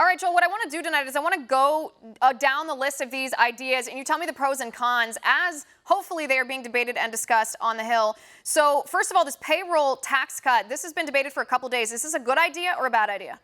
All right, Joel, what I want to do tonight is I want to go down the list of these ideas, and you tell me the pros and cons as hopefully they are being debated and discussed on the Hill. So first of all, this payroll tax cut, this has been debated for a couple days. Is this a good idea or a bad idea?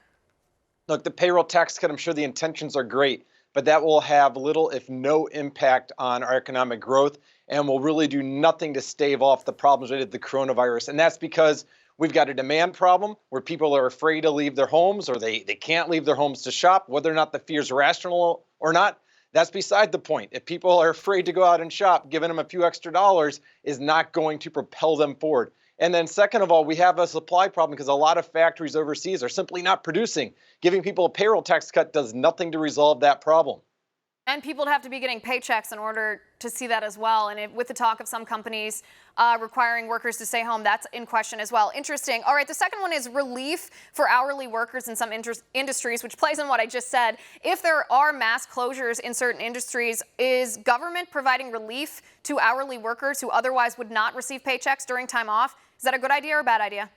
Look, the payroll tax cut, I'm sure the intentions are great, but that will have little, if no impact on our economic growth and will really do nothing to stave off the problems related to the coronavirus. And that's because we've got a demand problem where people are afraid to leave their homes or they can't leave their homes to shop, whether or not the fear is rational or not. That's beside the point. If people are afraid to go out and shop, giving them a few extra dollars is not going to propel them forward. And then second of all, we have a supply problem because a lot of factories overseas are simply not producing. Giving people a payroll tax cut does nothing to resolve that problem. And people would have to be getting paychecks in order to see that as well. And with the talk of some companies requiring workers to stay home, that's in question as well. Interesting. All right, the second one is relief for hourly workers in some industries, which plays on what I just said. If there are mass closures in certain industries, is government providing relief to hourly workers who otherwise would not receive paychecks during time off? Is that a good idea or a bad idea?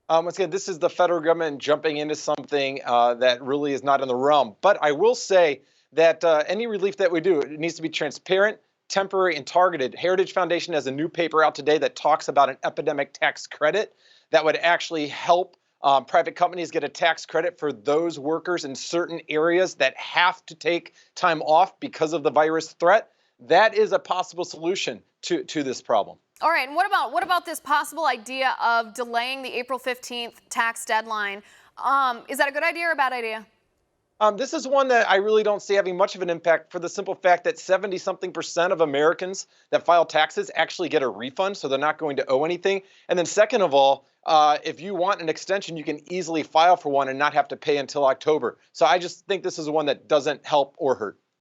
Once again, this is the federal government jumping into something that really is not in the realm. But I will say that any relief that we do, it needs to be transparent, temporary, and targeted. Heritage Foundation has a new paper out today that talks about an epidemic tax credit that would actually help private companies get a tax credit for those workers in certain areas that have to take time off because of the virus threat. That is a possible solution to this problem. All right, and what about this possible idea of delaying the April 15th tax deadline? Is that a good idea or a bad idea? This is one that I really don't see having much of an impact for the simple fact that 70-something% of Americans that file taxes actually get a refund, so they're not going to owe anything. And then second of all, if you want an extension, you can easily file for one and not have to pay until October. So I just think this is one that doesn't help or hurt.